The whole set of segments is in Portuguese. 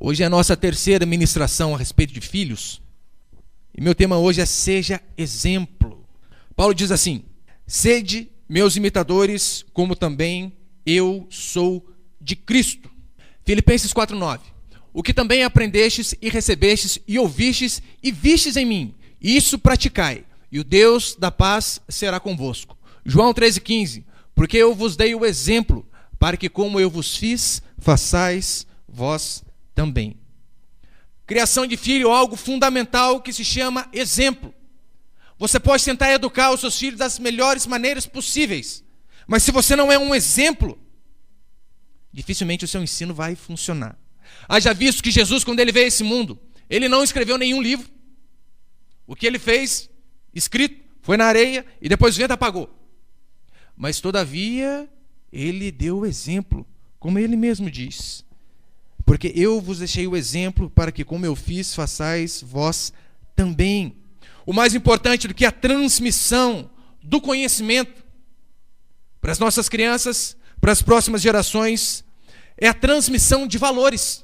Hoje é a nossa terceira ministração a respeito de filhos. E meu tema hoje é seja exemplo. Paulo diz assim: sede meus imitadores, como também eu sou de Cristo. Filipenses 4:9. O que também aprendestes e recebestes e ouvistes e vistes em mim, isso praticai, e o Deus da paz será convosco. João 13:15. Porque eu vos dei o exemplo, para que como eu vos fiz, façais vós também. Criação de filho é algo fundamental que se chama exemplo. Você pode tentar educar os seus filhos das melhores maneiras possíveis, mas se você não é um exemplo, dificilmente o seu ensino vai funcionar. Haja visto que Jesus, quando ele veio a esse mundo, ele não escreveu nenhum livro. O que ele fez, escrito, foi na areia e depois o vento apagou. Mas todavia, ele deu o exemplo, como ele mesmo diz. Porque eu vos deixei o exemplo para que como eu fiz, façais vós também. O mais importante do que a transmissão do conhecimento para as nossas crianças, para as próximas gerações, é a transmissão de valores,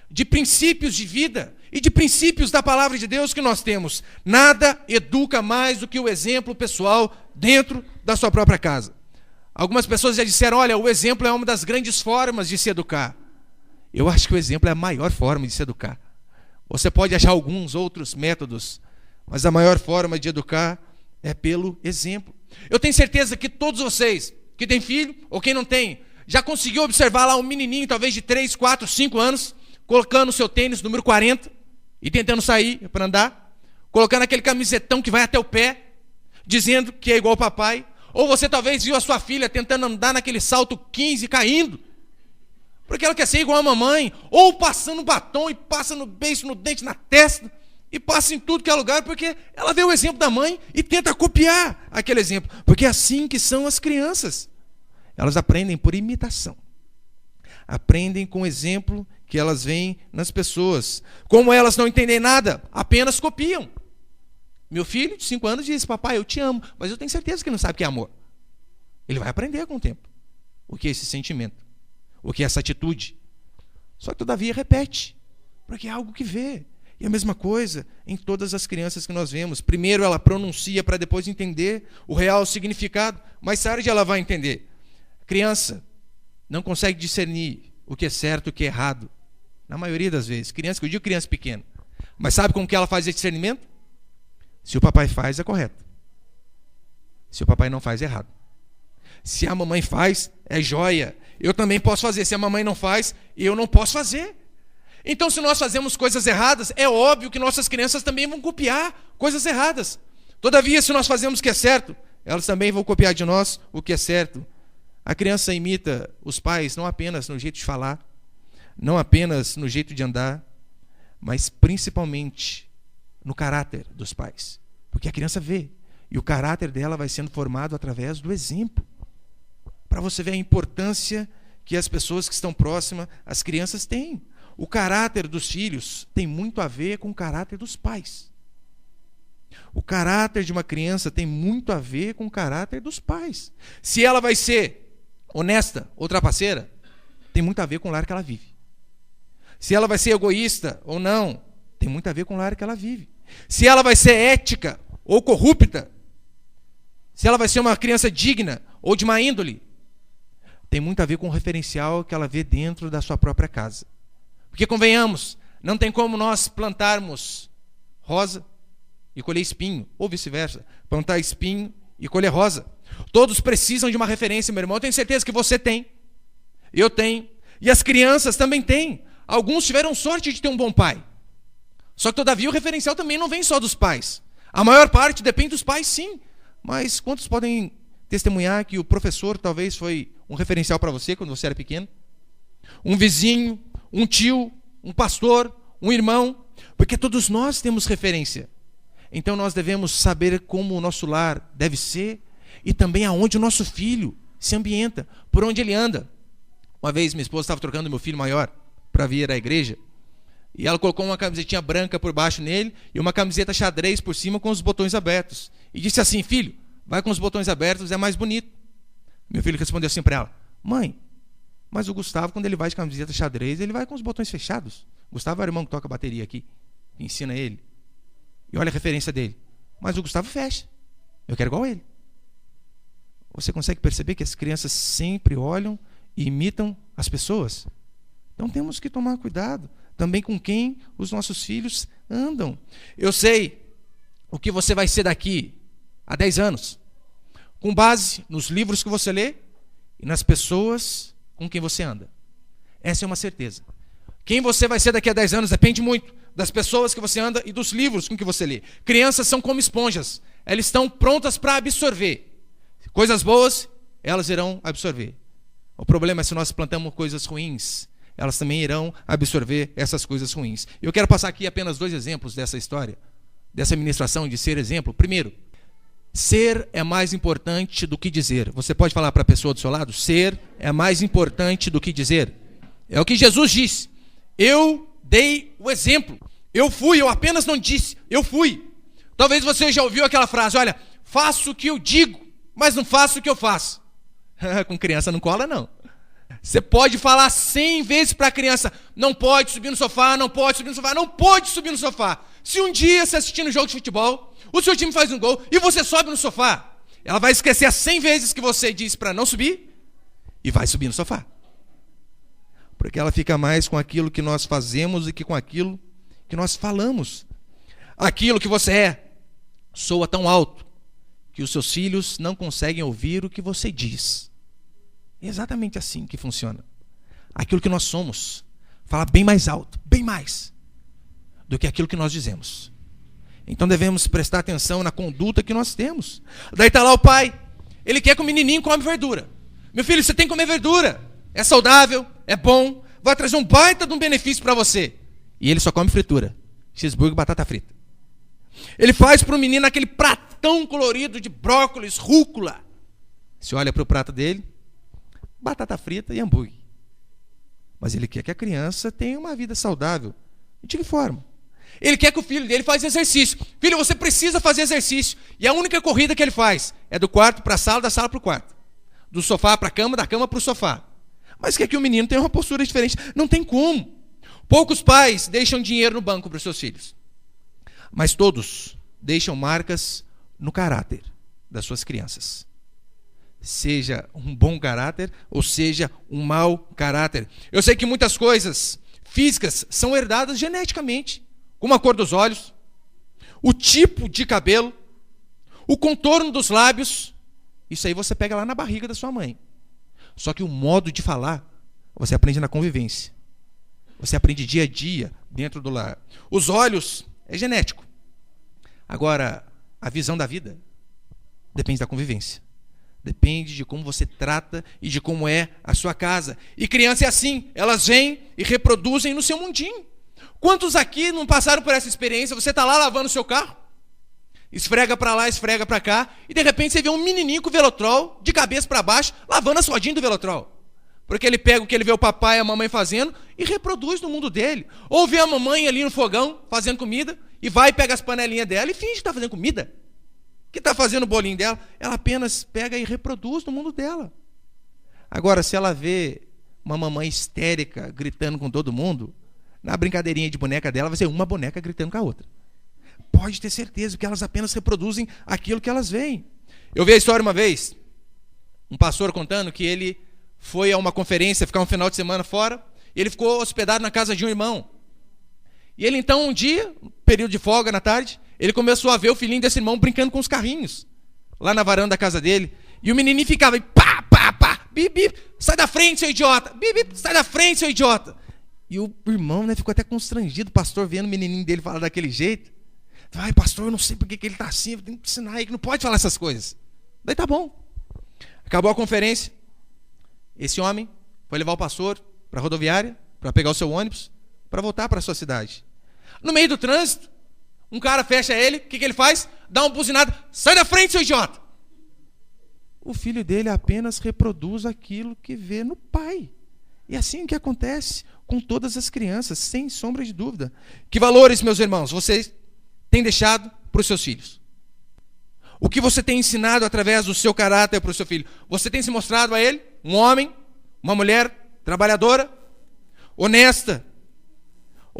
de princípios de vida e de princípios da palavra de Deus que nós temos. Nada educa mais do que o exemplo pessoal dentro da sua própria casa. Algumas pessoas já disseram: olha, o exemplo é uma das grandes formas de se educar. Eu acho que o exemplo é a maior forma de se educar. Você pode achar alguns outros métodos, mas a maior forma de educar é pelo exemplo. Eu tenho certeza que todos vocês que têm filho, ou quem não tem, já conseguiu observar lá um menininho, talvez de 3, 4, 5 anos, colocando o seu tênis número 40 e tentando sair para andar, colocando aquele camisetão que vai até o pé, dizendo que é igual ao papai. Ou você talvez viu a sua filha tentando andar naquele salto 15 caindo, porque ela quer ser igual a mamãe, ou passando batom e passa no beiço, no dente, na testa, e passa em tudo que é lugar, porque ela vê o exemplo da mãe e tenta copiar aquele exemplo. Porque é assim que são as crianças. Elas aprendem por imitação. Aprendem com o exemplo que elas veem nas pessoas. Como elas não entendem nada, apenas copiam. Meu filho de 5 anos diz: papai, eu te amo, mas eu tenho certeza que ele não sabe o que é amor. Ele vai aprender com o tempo o que é esse sentimento, o que é essa atitude. Só que todavia repete, porque é algo que vê. E a mesma coisa em todas as crianças que nós vemos. Primeiro ela pronuncia para depois entender o real significado. Mais tarde ela vai entender. A criança não consegue discernir o que é certo e o que é errado. Na maioria das vezes. Criança, que eu digo criança pequena. Mas sabe como que ela faz esse discernimento? Se o papai faz, é correto. Se o papai não faz, é errado. Se a mamãe faz, é joia. Eu também posso fazer. Se a mamãe não faz, eu não posso fazer. Então, se nós fazemos coisas erradas, é óbvio que nossas crianças também vão copiar coisas erradas. Todavia, se nós fazemos o que é certo, elas também vão copiar de nós o que é certo. A criança imita os pais não apenas no jeito de falar, não apenas no jeito de andar, mas principalmente no caráter dos pais. Porque a criança vê, e o caráter dela vai sendo formado através do exemplo. Para você ver a importância que as pessoas que estão próximas, as crianças têm. O caráter dos filhos tem muito a ver com o caráter dos pais. O caráter de uma criança tem muito a ver com o caráter dos pais. Se ela vai ser honesta ou trapaceira, tem muito a ver com o lar que ela vive. Se ela vai ser egoísta ou não, tem muito a ver com o lar que ela vive. Se ela vai ser ética ou corrupta, se ela vai ser uma criança digna ou de má índole, tem muito a ver com o referencial que ela vê dentro da sua própria casa. Porque, convenhamos, não tem como nós plantarmos rosa e colher espinho, ou vice-versa, plantar espinho e colher rosa. Todos precisam de uma referência, meu irmão. Eu tenho certeza que você tem, eu tenho, e as crianças também têm. Alguns tiveram sorte de ter um bom pai. Só que, todavia, o referencial também não vem só dos pais. A maior parte depende dos pais, sim. Mas quantos podem testemunhar que o professor talvez foi um referencial para você quando você era pequeno? Um vizinho, um tio, um pastor, um irmão, porque todos nós temos referência. Então nós devemos saber como o nosso lar deve ser e também aonde o nosso filho se ambienta, por onde ele anda. Uma vez minha esposa estava trocando meu filho maior para vir à igreja e ela colocou uma camisetinha branca por baixo nele e uma camiseta xadrez por cima com os botões abertos. E disse assim: filho, vai com os botões abertos, é mais bonito. Meu filho respondeu assim para ela: mãe, mas o Gustavo, quando ele vai de camiseta xadrez, ele vai com os botões fechados. Gustavo é o irmão que toca bateria aqui, que ensina ele. E olha a referência dele. Mas o Gustavo fecha. Eu quero igual ele. Você consegue perceber que as crianças sempre olham e imitam as pessoas? Então temos que tomar cuidado também com quem os nossos filhos andam. Eu sei o que você vai ser daqui a 10 anos, com base nos livros que você lê e nas pessoas com quem você anda. Essa é uma certeza. Quem você vai ser daqui a 10 anos depende muito das pessoas que você anda e dos livros com que você lê. Crianças são como esponjas. Elas estão prontas para absorver. Coisas boas, elas irão absorver. O problema é se nós plantamos coisas ruins, elas também irão absorver essas coisas ruins. Eu quero passar aqui apenas 2 exemplos dessa história, dessa ministração de ser exemplo. Primeiro, ser é mais importante do que dizer. Você pode falar para a pessoa do seu lado? Ser é mais importante do que dizer. É o que Jesus disse. Eu dei o exemplo. Eu fui, eu apenas não disse. Eu fui. Talvez você já ouviu aquela frase, olha, faço o que eu digo, mas não faço o que eu faço. Com criança não cola, não. Você pode falar 100 vezes para a criança, não pode subir no sofá, não pode subir no sofá, não pode subir no sofá. Se um dia você assistir um jogo de futebol, o seu time faz um gol e você sobe no sofá, ela vai esquecer as 100 vezes que você disse para não subir e vai subir no sofá. Porque ela fica mais com aquilo que nós fazemos do que com aquilo que nós falamos. Aquilo que você é soa tão alto que os seus filhos não conseguem ouvir o que você diz. É exatamente assim que funciona. Aquilo que nós somos fala bem mais alto, bem mais, do que aquilo que nós dizemos. Então devemos prestar atenção na conduta que nós temos. Daí está lá o pai, ele quer que o menininho come verdura. Meu filho, você tem que comer verdura. É saudável, é bom, vai trazer um baita de um benefício para você. E ele só come fritura, cheeseburger e batata frita. Ele faz para o menino aquele pratão colorido de brócolis, rúcula. Você olha para o prato dele, batata frita e hambúrguer. Mas ele quer que a criança tenha uma vida saudável. De que forma? Ele quer que o filho dele faça exercício. Filho, você precisa fazer exercício. E a única corrida que ele faz é do quarto para a sala, da sala para o quarto. Do sofá para a cama, da cama para o sofá. Mas quer que o menino tenha uma postura diferente. Não tem como. Poucos pais deixam dinheiro no banco para os seus filhos. Mas todos deixam marcas no caráter das suas crianças. Seja um bom caráter ou seja um mau caráter. Eu sei que muitas coisas físicas são herdadas geneticamente, como a cor dos olhos, o tipo de cabelo, o contorno dos lábios. Isso aí você pega lá na barriga da sua mãe. Só que o modo de falar você aprende na convivência. Você aprende dia a dia dentro do lar. Os olhos é genético. Agora, a visão da vida depende da convivência. Depende de como você trata e de como é a sua casa. E criança é assim, elas vêm e reproduzem no seu mundinho. Quantos aqui não passaram por essa experiência? Você está lá lavando o seu carro, esfrega para lá, esfrega para cá, e de repente você vê um menininho com Velotrol, de cabeça para baixo, lavando as rodinhas do Velotrol. Porque ele pega o que ele vê o papai e a mamãe fazendo e reproduz no mundo dele. Ou vê a mamãe ali no fogão fazendo comida e vai e pega as panelinhas dela e finge que está fazendo comida. Que está fazendo o bolinho dela, ela apenas pega e reproduz no mundo dela. Agora, se ela vê uma mamãe histérica gritando com todo mundo, na brincadeirinha de boneca dela vai ser uma boneca gritando com a outra. Pode ter certeza que elas apenas reproduzem aquilo que elas veem. Eu vi a história uma vez, um pastor contando que ele foi a uma conferência, ficar um final de semana fora, e ele ficou hospedado na casa de um irmão. E ele então um dia, período de folga na tarde, ele começou a ver o filhinho desse irmão brincando com os carrinhos, lá na varanda da casa dele. E o menininho ficava, e pá, pá, pá, bip, bip, sai da frente, seu idiota, bip, bip, sai da frente, seu idiota. E o irmão, né, ficou até constrangido, o pastor vendo o menininho dele falar daquele jeito. Ai, pastor, eu não sei por que ele está assim, eu tenho que ensinar ele que não pode falar essas coisas. Daí tá bom. Acabou a conferência, esse homem foi levar o pastor para a rodoviária, para pegar o seu ônibus, para voltar para a sua cidade. No meio do trânsito, um cara fecha ele, o que ele faz? Dá uma buzinada, sai da frente, seu idiota! O filho dele apenas reproduz aquilo que vê no pai. E assim que acontece com todas as crianças, sem sombra de dúvida. Que valores, meus irmãos, vocês têm deixado para os seus filhos? O que você tem ensinado através do seu caráter para o seu filho? Você tem se mostrado a ele um homem, uma mulher trabalhadora, honesta?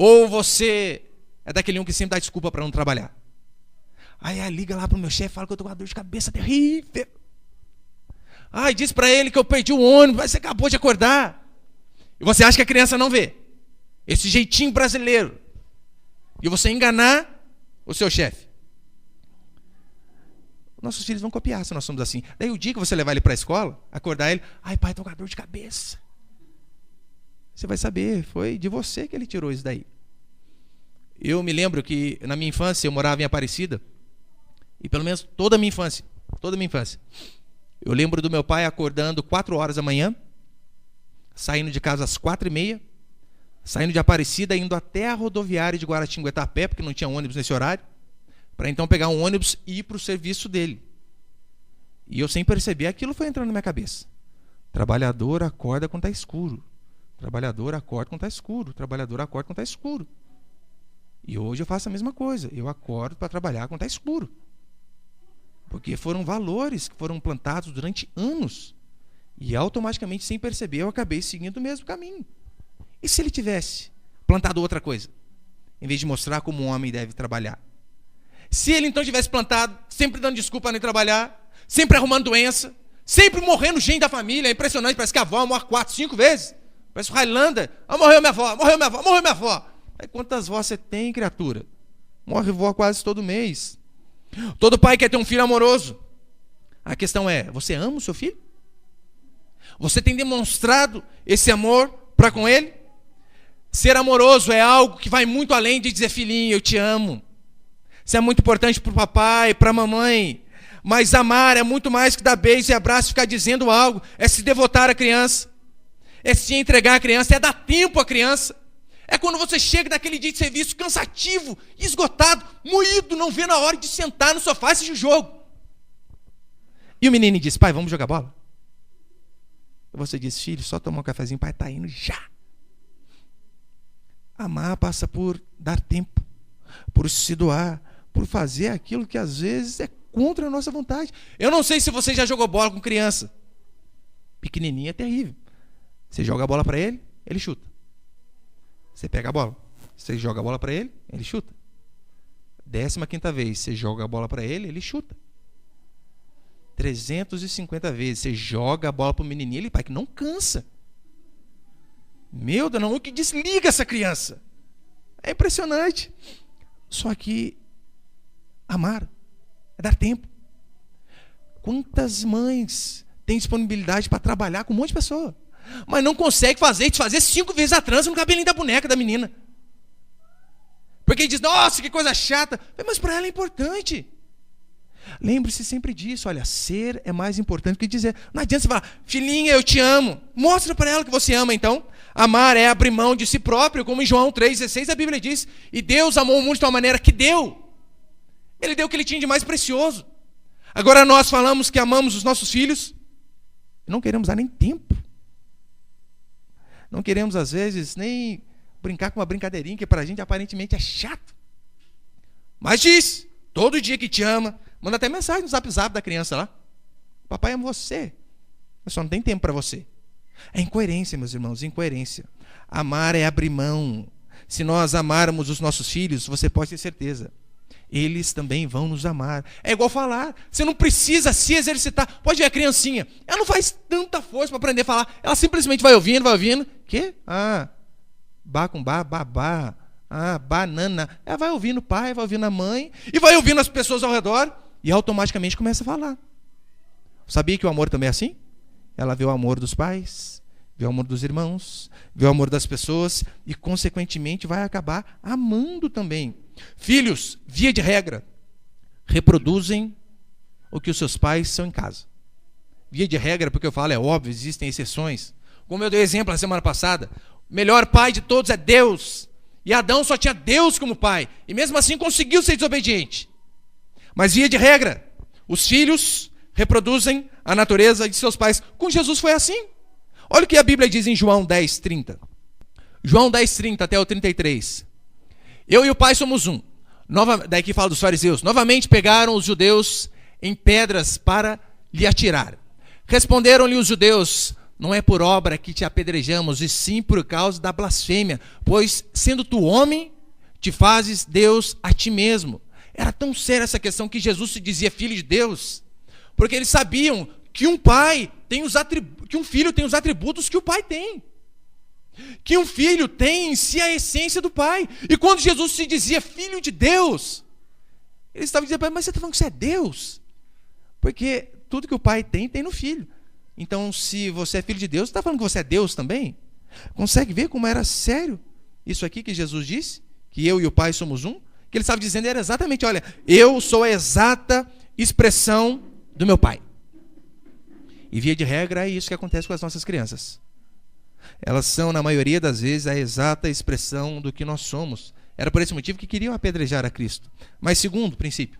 Ou você é daquele um que sempre dá desculpa para não trabalhar? Aí liga lá pro meu chefe, fala que eu tô com uma dor de cabeça terrível. Diz para ele que eu perdi o ônibus, mas você acabou de acordar. E você acha que a criança não vê? Esse jeitinho brasileiro. E você enganar o seu chefe. Nossos filhos vão copiar se nós somos assim. Daí o dia que você levar ele para a escola, acordar ele, pai, tô com dor de cabeça. Você vai saber, foi de você que ele tirou isso daí. Eu me lembro que na minha infância eu morava em Aparecida, e pelo menos toda a minha infância, eu lembro do meu pai acordando 4 horas da manhã, saindo de casa às 4h30, saindo de Aparecida, indo até a rodoviária de Guaratinguetá a pé, porque não tinha ônibus nesse horário, para então pegar um ônibus e ir para o serviço dele. E eu sem perceber, aquilo foi entrando na minha cabeça. Trabalhador acorda quando está escuro. Trabalhador acorda quando está escuro. Trabalhador acorda quando está escuro. E hoje eu faço a mesma coisa. Eu acordo para trabalhar quando está escuro. Porque foram valores que foram plantados durante anos. E automaticamente, sem perceber, eu acabei seguindo o mesmo caminho. E se ele tivesse plantado outra coisa? Em vez de mostrar como um homem deve trabalhar. Se ele então tivesse plantado, sempre dando desculpa para não trabalhar, sempre arrumando doença, sempre morrendo gente da família, é impressionante, parece que a avó morre 4, 5 vezes. Parece o Highlander, morreu minha avó, morreu minha avó, morreu minha avó. Aí quantas vós você tem, criatura? Morre vó quase todo mês. Todo pai quer ter um filho amoroso. A questão é, você ama o seu filho? Você tem demonstrado esse amor para com ele? Ser amoroso é algo que vai muito além de dizer, filhinho, eu te amo. Isso é muito importante para o papai, para a mamãe. Mas amar é muito mais que dar beijo e abraço e ficar dizendo algo. É se devotar à criança. É se entregar à criança. É dar tempo à criança. É quando você chega naquele dia de serviço cansativo, esgotado, moído, não vê na hora de sentar no sofá e assistir o jogo. E o menino diz, pai, vamos jogar bola? E você diz, filho, só tomar um cafezinho, pai, está indo já. Amar passa por dar tempo, por se doar, por fazer aquilo que às vezes é contra a nossa vontade. Eu não sei se você já jogou bola com criança. Pequenininha é terrível. Você joga a bola para ele, ele chuta. Você pega a bola, você joga a bola para ele, ele chuta. 15ª vez, você joga a bola para ele, ele chuta. 350 vezes, você joga a bola para o menininho, ele, pai, que não cansa. Meu Deus, não, o que desliga essa criança? É impressionante. Só que amar é dar tempo. Quantas mães têm disponibilidade para trabalhar com um monte de pessoa, mas não consegue desfazer 5 vezes a trança no cabelinho da boneca da menina? Porque diz, nossa, que coisa chata. Mas para ela é importante. Lembre-se sempre disso, olha, ser é mais importante do que dizer. Não adianta você falar, filhinha, eu te amo. Mostra para ela que você ama, então. Amar é abrir mão de si próprio, como em João 3,16 a Bíblia diz. E Deus amou o mundo de tal maneira que deu. Ele deu o que ele tinha de mais precioso. Agora nós falamos que amamos os nossos filhos, não queremos dar nem tempo. Não queremos, às vezes, nem brincar com uma brincadeirinha que para a gente aparentemente é chato. Mas diz, todo dia que te ama, manda até mensagem no zap da criança lá. Papai ama você, eu só não tenho tempo para você. É incoerência, meus irmãos, incoerência. Amar é abrir mão. Se nós amarmos os nossos filhos, você pode ter certeza, eles também vão nos amar. É igual falar, você não precisa se exercitar. Pode ver a criancinha, ela não faz tanta força para aprender a falar, ela simplesmente vai ouvindo. Quê? Bá com bá, babá. Banana. Ela vai ouvindo o pai, vai ouvindo a mãe, e vai ouvindo as pessoas ao redor, e automaticamente começa a falar. Sabia que o amor também é assim? Ela vê o amor dos pais, vê o amor dos irmãos, vê o amor das pessoas, e consequentemente vai acabar amando também. Filhos, via de regra, reproduzem o que os seus pais são em casa. Via de regra, porque eu falo, é óbvio, existem exceções. Como eu dei exemplo na semana passada, o melhor pai de todos é Deus. E Adão só tinha Deus como pai. E mesmo assim conseguiu ser desobediente. Mas via de regra, os filhos reproduzem a natureza de seus pais. Com Jesus foi assim. Olha o que a Bíblia diz em João 10:30. João 10:30 até o 33. Eu e o pai somos um. Daí que fala dos fariseus. Novamente pegaram os judeus em pedras para lhe atirar. Responderam-lhe os judeus, Não é por obra que te apedrejamos, e sim por causa da blasfêmia. Pois, sendo tu homem, te fazes Deus a ti mesmo. Era tão séria essa questão que Jesus se dizia filho de Deus, porque eles sabiam que um filho tem os atributos que o pai tem. Que um filho tem em si a essência do pai. E quando Jesus se dizia filho de Deus, eles estavam dizendo, mas você está falando que você é Deus? Porque tudo que o pai tem no filho. Então, se você é filho de Deus, você está falando que você é Deus também? Consegue ver como era sério isso aqui que Jesus disse? Que eu e o pai somos um? Que ele estava dizendo era exatamente, olha, eu sou a exata expressão do meu pai. E via de regra é isso que acontece com as nossas crianças. Elas são, na maioria das vezes, a exata expressão do que nós somos. Era por esse motivo que queriam apedrejar a Cristo. Mas segundo princípio,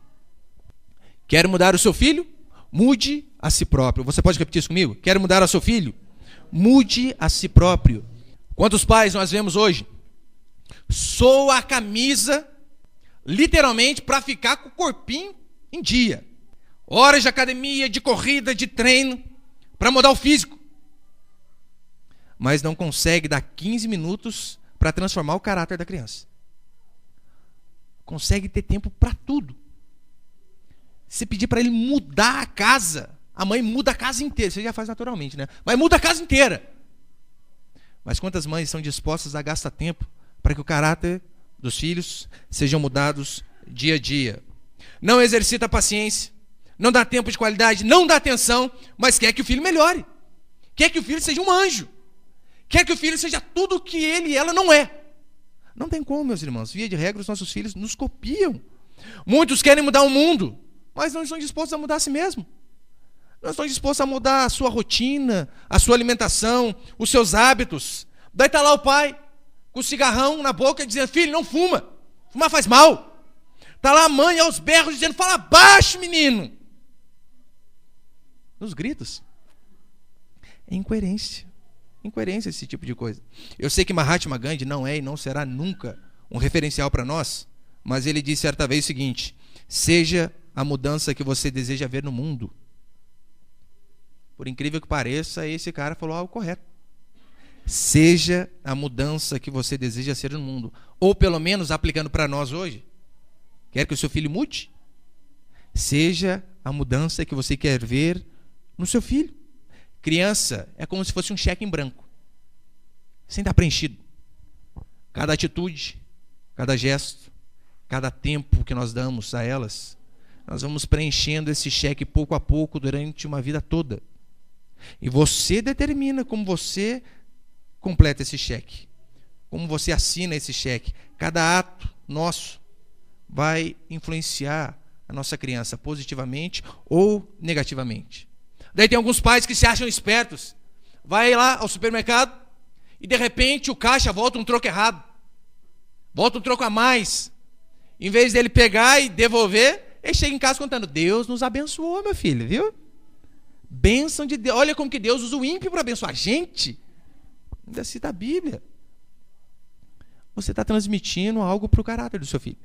quer mudar o seu filho? Mude a si próprio. Você pode repetir isso comigo? Quer mudar o seu filho? Mude a si próprio. Quantos pais nós vemos hoje? Soa a camisa, literalmente, para ficar com o corpinho em dia. Horas de academia, de corrida, de treino, para mudar o físico. Mas não consegue dar 15 minutos para transformar o caráter da criança. Consegue ter tempo para tudo. Se pedir para ele mudar a casa, a mãe muda a casa inteira. Você já faz naturalmente, né? Mas muda a casa inteira. Mas quantas mães estão dispostas a gastar tempo para que o caráter dos filhos sejam mudados dia a dia? Não exercita a paciência, não dá tempo de qualidade, não dá atenção, mas quer que o filho melhore. Quer que o filho seja um anjo. Quer que o filho seja tudo o que ele e ela não é. Não tem como, meus irmãos. Via de regra, os nossos filhos nos copiam. Muitos querem mudar o mundo, mas não estão dispostos a mudar a si mesmo. Não estão dispostos a mudar a sua rotina, a sua alimentação, os seus hábitos. Daí está lá o pai, com o cigarrão na boca, dizendo, filho, não fuma. Fumar faz mal. Está lá a mãe aos berros, dizendo, fala baixo, menino. Nos gritos. É incoerência. Incoerência esse tipo de coisa. Eu sei que Mahatma Gandhi não é e não será nunca um referencial para nós, mas ele disse certa vez o seguinte, seja a mudança que você deseja ver no mundo. Por incrível que pareça, esse cara falou algo correto. Seja a mudança que você deseja ser no mundo. Ou pelo menos, aplicando para nós hoje, quer que o seu filho mude? Seja a mudança que você quer ver no seu filho. Criança é como se fosse um cheque em branco, sem estar preenchido. Cada atitude, cada gesto, cada tempo que nós damos a elas, nós vamos preenchendo esse cheque pouco a pouco durante uma vida toda. E você determina como você completa esse cheque, como você assina esse cheque. Cada ato nosso vai influenciar a nossa criança positivamente ou negativamente. Daí tem alguns pais que se acham espertos. Vai lá ao supermercado e de repente o caixa volta um troco errado. Volta um troco a mais. Em vez dele pegar e devolver, ele chega em casa contando, Deus nos abençoou, meu filho, viu? Bênção de Deus. Olha como que Deus usa o ímpio para abençoar a gente. Ainda cita a Bíblia. Você está transmitindo algo para o caráter do seu filho.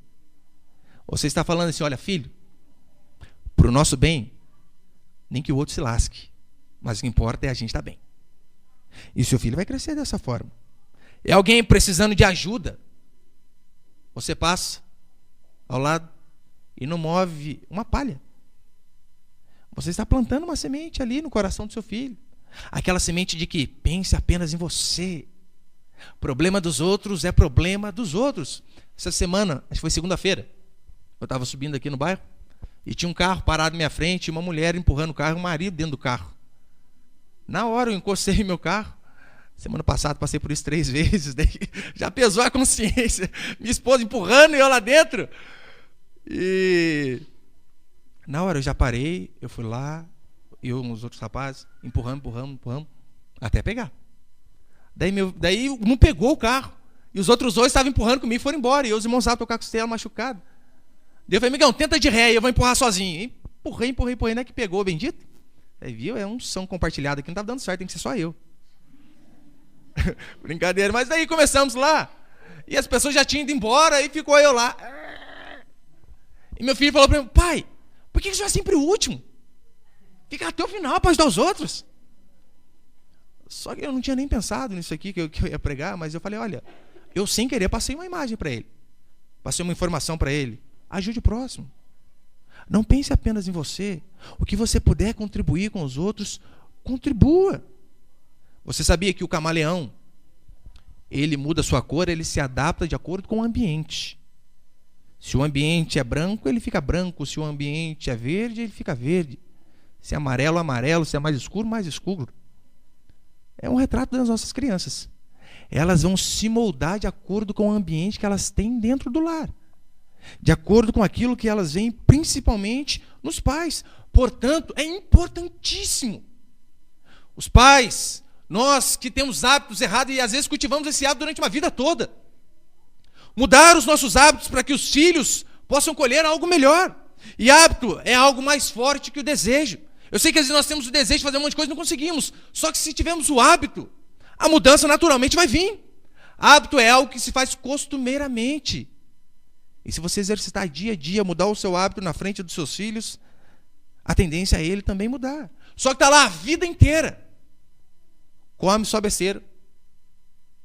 Você está falando assim, olha filho, para o nosso bem, nem que o outro se lasque, mas o que importa é a gente estar bem. E seu filho vai crescer dessa forma. É alguém precisando de ajuda, você passa ao lado e não move uma palha. Você está plantando uma semente ali no coração do seu filho. Aquela semente de que pense apenas em você. Problema dos outros é problema dos outros. Essa semana, acho que foi segunda-feira, eu estava subindo aqui no bairro e tinha um carro parado na minha frente, uma mulher empurrando o carro, um marido dentro do carro. Na hora eu encostei meu carro. Semana passada passei por isso 3 vezes, daí já pesou a consciência. Minha esposa empurrando e eu lá dentro. E na hora eu já parei, eu fui lá, eu e os outros rapazes, empurramos, até pegar. Daí não pegou o carro. E os outros 2 estavam empurrando comigo e foram embora. E os irmãos estavam com a costela machucada. Daí eu falei, amigão, tenta de ré, eu vou empurrar sozinho. E empurrei, não é que pegou, bendito? Aí viu, é um som compartilhado aqui, não estava dando certo, tem que ser só eu. Brincadeira, mas daí começamos lá. E as pessoas já tinham ido embora, e ficou eu lá. E meu filho falou para mim, pai, por que você é sempre o último? Fica até o final para ajudar os outros. Só que eu não tinha nem pensado nisso aqui que eu ia pregar, mas eu falei, olha, eu sem querer passei uma imagem para ele. Passei uma informação para ele. Ajude o próximo. Não pense apenas em você. O que você puder contribuir com os outros, contribua. Você sabia que o camaleão, ele muda sua cor, ele se adapta de acordo com o ambiente. Se o ambiente é branco, ele fica branco. Se o ambiente é verde, ele fica verde. Se é amarelo, amarelo. Se é mais escuro, mais escuro. É um retrato das nossas crianças. Elas vão se moldar de acordo com o ambiente que elas têm dentro do lar. De acordo com aquilo que elas veem, principalmente nos pais. Portanto, é importantíssimo. Os pais, nós que temos hábitos errados e às vezes cultivamos esse hábito durante uma vida toda. Mudar os nossos hábitos para que os filhos possam colher algo melhor. E hábito é algo mais forte que o desejo. Eu sei que às vezes nós temos o desejo de fazer um monte de coisa e não conseguimos. Só que se tivermos o hábito, a mudança naturalmente vai vir. Hábito é algo que se faz costumeiramente. E se você exercitar dia a dia, mudar o seu hábito na frente dos seus filhos, a tendência é ele também mudar. Só que está lá a vida inteira. Come só besteira.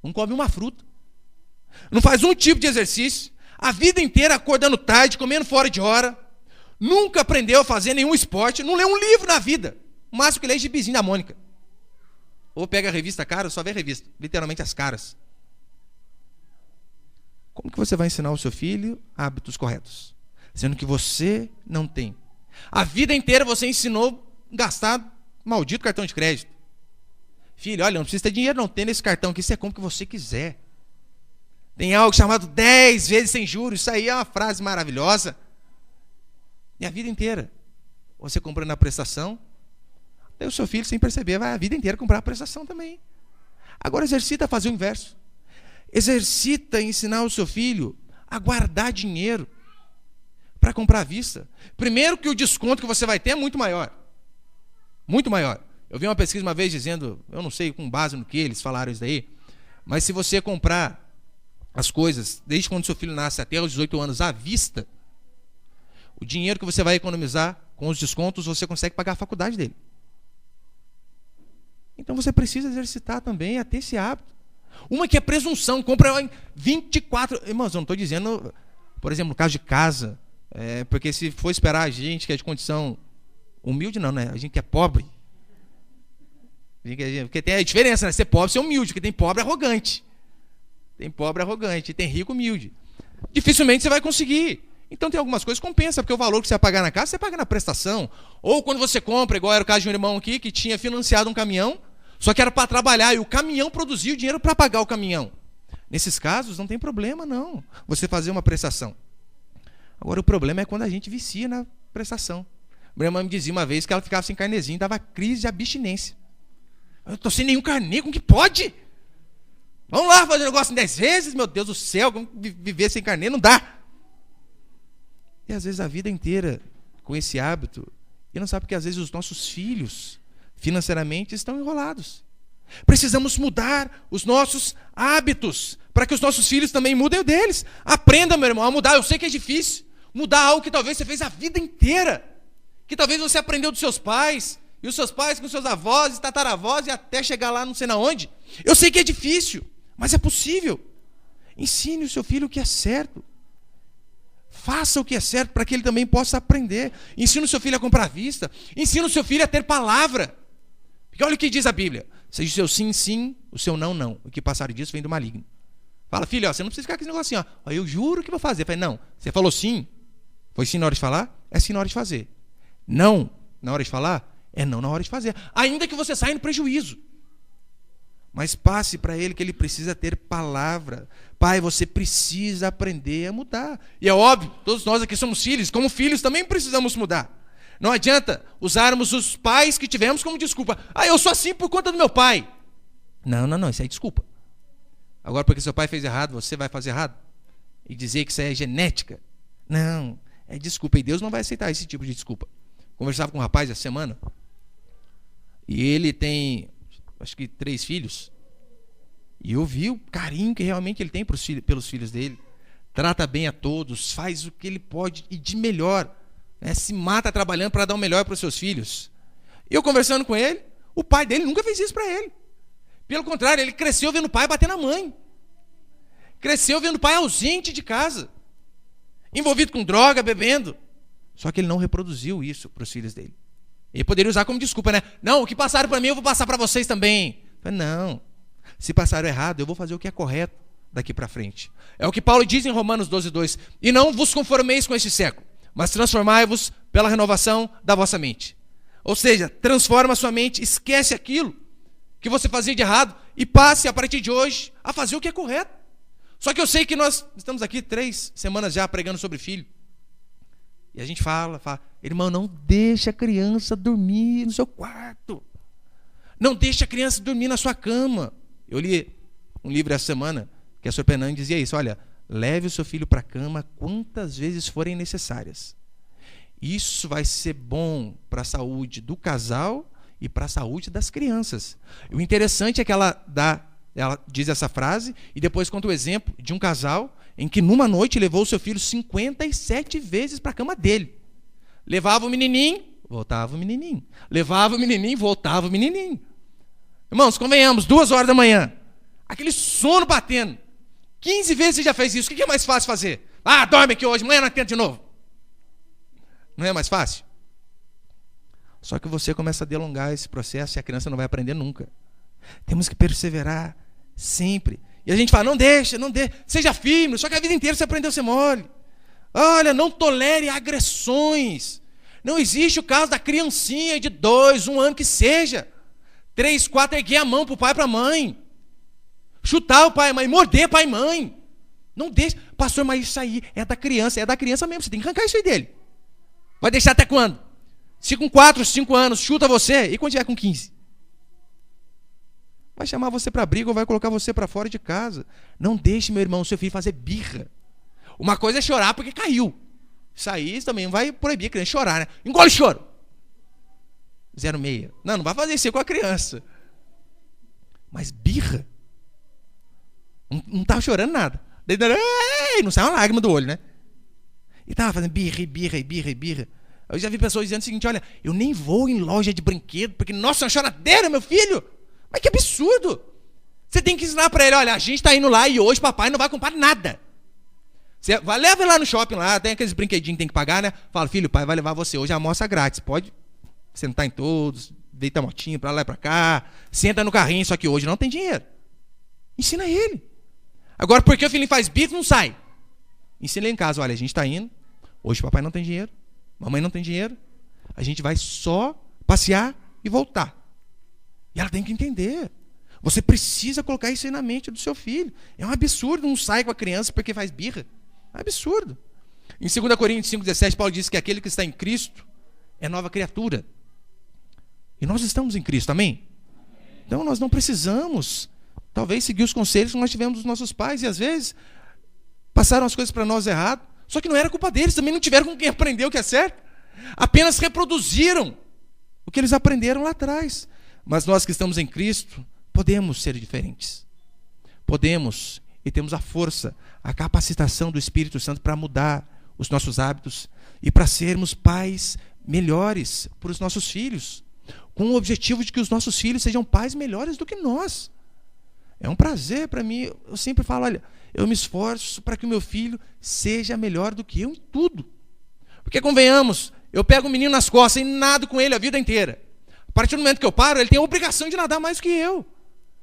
Não come uma fruta. Não faz um tipo de exercício. A vida inteira acordando tarde, comendo fora de hora. Nunca aprendeu a fazer nenhum esporte. Não lê um livro na vida. O máximo que lê é gibizinho da Mônica. Ou pega a revista cara, só vê a revista. Literalmente as caras. Como que você vai ensinar o seu filho hábitos corretos? Sendo que você não tem. A vida inteira você ensinou a gastar maldito cartão de crédito. Filho, olha, não precisa ter dinheiro não. Tem nesse cartão aqui, você compra o que você quiser. Tem algo chamado 10 vezes sem juros. Isso aí é uma frase maravilhosa. E a vida inteira. Você comprando a prestação. Daí o seu filho, sem perceber, vai a vida inteira comprar a prestação também. Agora exercita a fazer o inverso. Exercita ensinar o seu filho a guardar dinheiro para comprar à vista. Primeiro que o desconto que você vai ter é muito maior. Muito maior. Eu vi uma pesquisa uma vez dizendo, eu não sei com base no que eles falaram isso daí, mas se você comprar as coisas desde quando seu filho nasce até os 18 anos à vista, o dinheiro que você vai economizar com os descontos, você consegue pagar a faculdade dele. Então você precisa exercitar também a ter esse hábito. Uma que é presunção, compra em 24... Irmãos, eu não estou dizendo, por exemplo, no caso de casa, porque se for esperar a gente que é de condição humilde, não, né? A gente que é pobre. Porque tem a diferença, né? Ser pobre e ser humilde, porque tem pobre arrogante. Tem pobre arrogante, tem rico humilde. Dificilmente você vai conseguir. Então tem algumas coisas que compensa, porque o valor que você vai pagar na casa, você paga na prestação. Ou quando você compra, igual era o caso de um irmão aqui, que tinha financiado um caminhão, só que era para trabalhar, e o caminhão produzia o dinheiro para pagar o caminhão. Nesses casos, não tem problema, não, você fazer uma prestação. Agora, o problema é quando a gente vicia na prestação. Minha irmã me dizia uma vez que ela ficava sem carnezinho, dava crise de abstinência. Eu estou sem nenhum carnê, como que pode? Vamos lá fazer negócio em 10 vezes, meu Deus do céu, como viver sem carnê? Não dá. E às vezes a vida inteira com esse hábito, e não sabe porque às vezes os nossos filhos financeiramente estão enrolados. Precisamos mudar os nossos hábitos para que os nossos filhos também mudem o deles. Aprenda, meu irmão, a mudar. Eu sei que é difícil. Mudar algo que talvez você fez a vida inteira. Que talvez você aprendeu dos seus pais, e os seus pais com seus avós e tataravós, e até chegar lá não sei na onde. Eu sei que é difícil, mas é possível. Ensine o seu filho o que é certo. Faça o que é certo para que ele também possa aprender. Ensine o seu filho a comprar à vista. Ensine o seu filho a ter palavra. Porque olha o que diz a Bíblia. Seja o seu sim, sim, o seu não, não. O que passar disso vem do maligno. Fala, filho, ó, você não precisa ficar com esse negocinho. Ó, eu juro que vou fazer. Eu falei, não, você falou sim. Foi sim na hora de falar? É sim na hora de fazer. Não na hora de falar? É não na hora de fazer. Ainda que você saia no prejuízo. Mas passe para ele que ele precisa ter palavra. Pai, você precisa aprender a mudar. E é óbvio, todos nós aqui somos filhos. Como filhos também precisamos mudar. Não adianta usarmos os pais que tivemos como desculpa. Ah, eu sou assim por conta do meu pai. Não, não, não, isso aí é desculpa. Agora, porque seu pai fez errado, você vai fazer errado? E dizer que isso aí é genética? Não, é desculpa. E Deus não vai aceitar esse tipo de desculpa. Conversava com um rapaz essa semana. E ele tem, acho que 3 filhos. E eu vi o carinho que realmente ele tem pelos filhos dele. Trata bem a todos, faz o que ele pode e de melhor. Né? Se mata trabalhando para dar o melhor para os seus filhos. E eu conversando com ele, o pai dele nunca fez isso para ele. Pelo contrário, ele cresceu vendo o pai bater na mãe. Cresceu vendo o pai ausente de casa. Envolvido com droga, bebendo. Só que ele não reproduziu isso para os filhos dele. Ele poderia usar como desculpa, né? Não, o que passaram para mim eu vou passar para vocês também. Não. Se passaram errado, eu vou fazer o que é correto daqui para frente. É o que Paulo diz em Romanos 12:2. E não vos conformeis com este século, mas transformai-vos pela renovação da vossa mente. Ou seja, transforma a sua mente, esquece aquilo que você fazia de errado e passe a partir de hoje a fazer o que é correto. Só que eu sei que nós estamos aqui 3 semanas já pregando sobre filho. E a gente fala, irmão, não deixa a criança dormir no seu quarto. Não deixa a criança dormir na sua cama. Eu li um livro essa semana que a Sr. Penã dizia isso. Olha, leve o seu filho para a cama quantas vezes forem necessárias. Isso vai ser bom para a saúde do casal e para a saúde das crianças. E o interessante é que ela diz essa frase e depois conta o exemplo de um casal em que numa noite levou o seu filho 57 vezes para a cama dele. Levava o menininho, voltava o menininho. Levava o menininho, voltava o menininho. Irmãos, convenhamos, 2 horas da manhã, aquele sono batendo. 15 vezes você já fez isso, o que é mais fácil fazer? Dorme aqui hoje, amanhã não tenta de novo. Não é mais fácil? Só que você começa a delongar esse processo e a criança não vai aprender nunca. Temos que perseverar sempre. E a gente fala, não deixa, seja firme, só que a vida inteira você aprendeu a ser mole. Olha, não tolere agressões. Não existe o caso da criancinha de 2, 1 ano que seja. 3, 4, erguer a mão para o pai e para a mãe. Chutar o pai e a mãe, morder pai e mãe. Não deixa. Pastor, mas isso aí é da criança mesmo, você tem que arrancar isso aí dele. Vai deixar até quando? Se com 4, 5 anos chuta você, e quando tiver com 15? Vai chamar você para briga ou vai colocar você para fora de casa. Não deixe, meu irmão, seu filho fazer birra. Uma coisa é chorar porque caiu. Isso aí também vai proibir a criança chorar, né? Engole o choro. 0,6. Não vai fazer isso com a criança. Mas birra. Não estava chorando nada. Não sai uma lágrima do olho, né? E estava fazendo birra. Eu já vi pessoas dizendo o seguinte, olha, eu nem vou em loja de brinquedo, porque, nossa, uma choradeira, meu filho. Mas que absurdo. Você tem que ensinar para ele, olha, a gente está indo lá e hoje papai não vai comprar nada. Você leva ele lá no shopping, lá, tem aqueles brinquedinhos que tem que pagar, né? Fala, filho, o pai vai levar você hoje a amostra grátis. Pode sentar em todos, deita a motinha para lá e para cá, senta no carrinho, só que hoje não tem dinheiro. Ensina ele. Agora, porque o filhinho faz bico, não sai. Ensina ele em casa, olha, a gente está indo, hoje papai não tem dinheiro, mamãe não tem dinheiro, a gente vai só passear e voltar. E ela tem que entender. Você precisa colocar isso aí na mente do seu filho. É um absurdo não sair com a criança porque faz birra. É um absurdo. Em 2 Coríntios 5,17, Paulo diz que aquele que está em Cristo é nova criatura. E nós estamos em Cristo, amém? Então nós não precisamos, talvez, seguir os conselhos que nós tivemos dos nossos pais. E às vezes, passaram as coisas para nós errado. Só que não era culpa deles, também não tiveram com quem aprender o que é certo. Apenas reproduziram o que eles aprenderam lá atrás. Mas nós que estamos em Cristo, podemos ser diferentes. Podemos e temos a força, a capacitação do Espírito Santo para mudar os nossos hábitos e para sermos pais melhores para os nossos filhos, com o objetivo de que os nossos filhos sejam pais melhores do que nós. É um prazer para mim, eu sempre falo, olha, eu me esforço para que o meu filho seja melhor do que eu em tudo. Porque convenhamos, eu pego o menino nas costas e nado com ele a vida inteira. A partir do momento que eu paro, ele tem a obrigação de nadar mais que eu.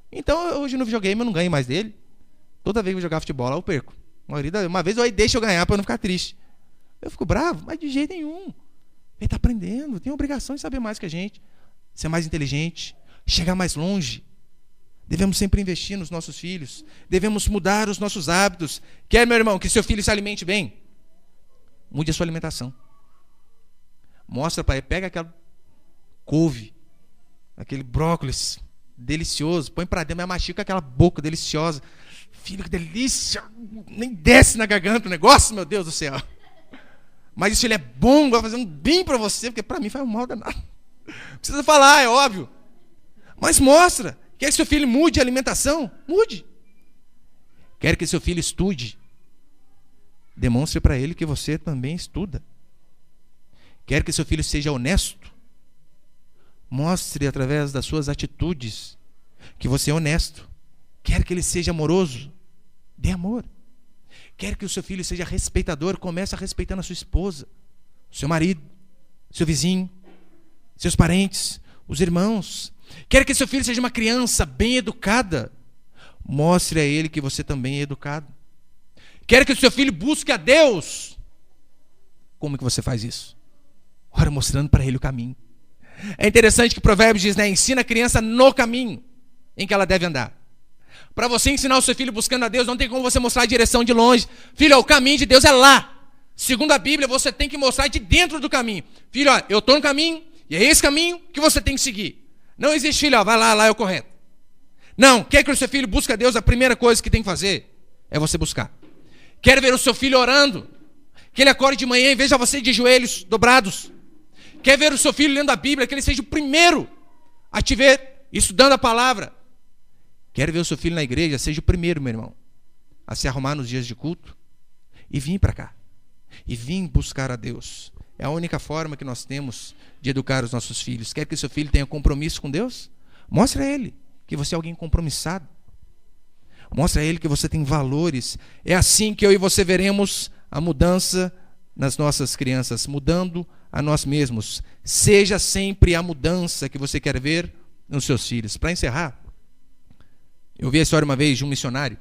Então, hoje no videogame eu não ganho mais dele. Toda vez que eu jogar futebol, eu perco. Uma vez eu deixo eu ganhar para eu não ficar triste. Eu fico bravo, mas de jeito nenhum. Ele está aprendendo, tem a obrigação de saber mais que a gente. Ser mais inteligente, chegar mais longe. Devemos sempre investir nos nossos filhos. Devemos mudar os nossos hábitos. Quer, meu irmão, que seu filho se alimente bem? Mude a sua alimentação. Mostra para ele, pega aquela couve, aquele brócolis delicioso, põe para dentro, mas mastiga aquela boca deliciosa. Filho, que delícia! Nem desce na garganta o negócio, meu Deus do céu. Mas isso ele é bom, vai fazer um bem para você, porque para mim faz um mal danado. Precisa falar, é óbvio. Mas mostra. Quer que seu filho mude a alimentação? Mude. Quer que seu filho estude? Demonstre para ele que você também estuda. Quer que seu filho seja honesto? Mostre através das suas atitudes. que você é honesto. Quer que ele seja amoroso? Dê amor. Quer que o seu filho seja respeitador? Comece a respeitando a sua esposa, seu marido, seu vizinho, seus parentes, os irmãos. Quer que seu filho seja uma criança bem educada? Mostre a ele que você também é educado. Quer que o seu filho busque a Deus? Como que você faz isso? Ora, mostrando para ele o caminho. É interessante que Provérbios diz, né? Ensina a criança no caminho em que ela deve andar. Para você ensinar o seu filho buscando a Deus, não tem como você mostrar a direção de longe. Filho, o caminho de Deus é lá. Segundo a Bíblia, você tem que mostrar de dentro do caminho. Filho, ó, eu estou no caminho, e é esse caminho que você tem que seguir. Não existe, filho, ó, vai lá é o correto. Não, quer que o seu filho busque a Deus, a primeira coisa que tem que fazer é você buscar. Quer ver o seu filho orando? Que ele acorde de manhã e veja você de joelhos dobrados. Quer ver o seu filho lendo a Bíblia? Que ele seja o primeiro a te ver estudando a palavra. Quer ver o seu filho na igreja? Seja o primeiro, meu irmão, a se arrumar nos dias de culto e vir para cá. E vir buscar a Deus. É a única forma que nós temos de educar os nossos filhos. Quer que o seu filho tenha compromisso com Deus? Mostre a ele que você é alguém compromissado. Mostre a ele que você tem valores. É assim que eu e você veremos a mudança nas nossas crianças, mudando a nós mesmos. Seja sempre a mudança que você quer ver nos seus filhos. Para encerrar, eu vi a história uma vez de um missionário.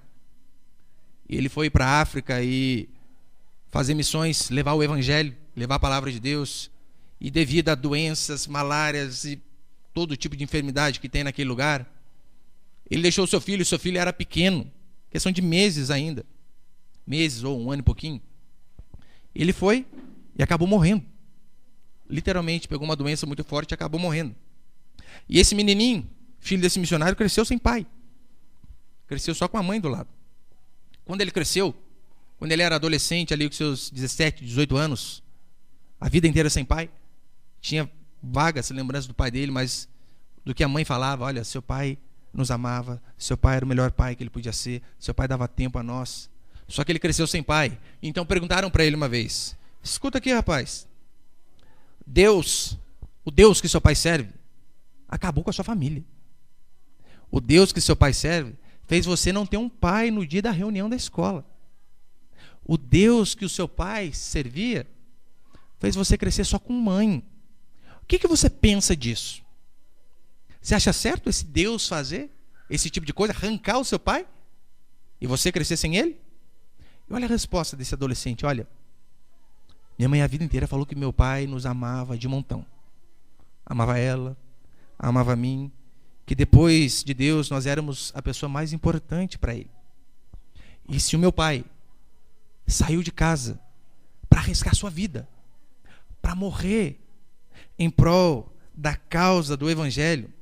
Ele foi para a África e fazer missões, levar o evangelho, levar a palavra de Deus. E devido a doenças, malárias e todo tipo de enfermidade que tem naquele lugar, ele deixou o seu filho era pequeno, questão de meses ainda, meses ou um ano e pouquinho. Ele foi e acabou morrendo. Literalmente pegou uma doença muito forte e acabou morrendo. E esse menininho, filho desse missionário, cresceu sem pai. Cresceu só com a mãe do lado. Quando ele cresceu, quando ele era adolescente, ali com seus 17, 18 anos, a vida inteira sem pai, tinha vagas lembranças do pai dele, mas do que a mãe falava, olha, seu pai nos amava, seu pai era o melhor pai que ele podia ser, seu pai dava tempo a nós. Só que ele cresceu sem pai. Então perguntaram para ele uma vez, escuta aqui, rapaz, Deus, o Deus que seu pai serve, acabou com a sua família. O Deus que seu pai serve fez você não ter um pai no dia da reunião da escola. O Deus que o seu pai servia fez você crescer só com mãe. O que você pensa disso? Você acha certo esse Deus fazer esse tipo de coisa, arrancar o seu pai e você crescer sem ele? E olha a resposta desse adolescente, olha, minha mãe a vida inteira falou que meu pai nos amava de montão. Amava ela, amava a mim, que depois de Deus nós éramos a pessoa mais importante para ele. E se o meu pai saiu de casa para arriscar sua vida, para morrer em prol da causa do evangelho,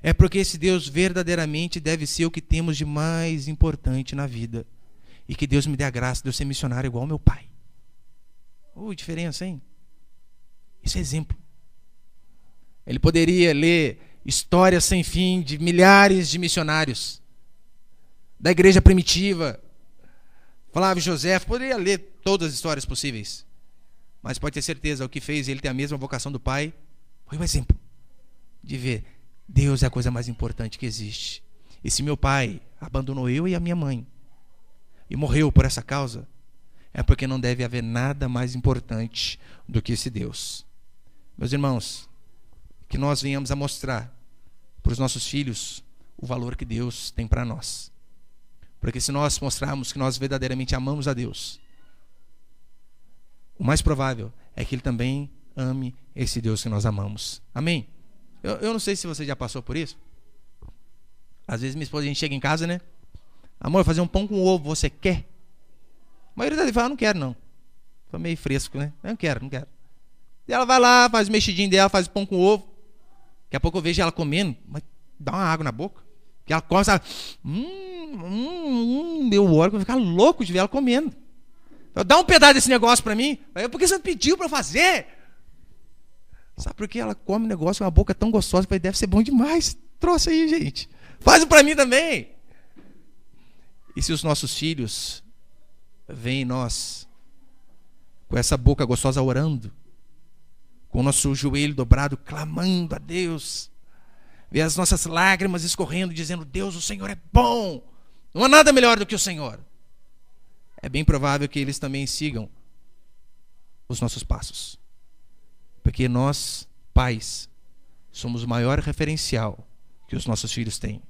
é porque esse Deus verdadeiramente deve ser o que temos de mais importante na vida. E que Deus me dê a graça de eu ser missionário igual ao meu pai. Diferença, hein? Isso é exemplo. Ele poderia ler histórias sem fim de milhares de missionários da igreja primitiva. Flávio José, poderia ler todas as histórias possíveis. Mas pode ter certeza, o que fez ele ter a mesma vocação do pai foi um exemplo de ver Deus é a coisa mais importante que existe. E se meu pai abandonou eu e a minha mãe e morreu por essa causa, é porque não deve haver nada mais importante do que esse Deus. Meus irmãos, que nós venhamos a mostrar para os nossos filhos o valor que Deus tem para nós. Porque se nós mostrarmos que nós verdadeiramente amamos a Deus, o mais provável é que Ele também ame esse Deus que nós amamos. Amém? Eu não sei se você já passou por isso. Às vezes minha esposa, a gente chega em casa, né? Amor, fazer um pão com ovo, você quer? A maioria da gente fala, não quero não. Tô meio fresco, né? Não quero. E ela vai lá, faz o mexidinho dela, faz o pão com ovo. Daqui a pouco eu vejo ela comendo, mas dá uma água na boca. Que ela come, sabe? Meu órgão vai ficar louco de ver ela comendo. Dá um pedaço desse negócio pra mim. Por que você não pediu pra fazer? Sabe por que ela come um negócio com uma boca tão gostosa? Deve ser bom demais. Troço aí, gente. Faz pra mim também. E se os nossos filhos veem nós com essa boca gostosa orando, com o nosso joelho dobrado, clamando a Deus, ver as nossas lágrimas escorrendo, dizendo: Deus, o Senhor é bom, não há nada melhor do que o Senhor, é bem provável que eles também sigam os nossos passos. Porque nós, pais, somos o maior referencial que os nossos filhos têm.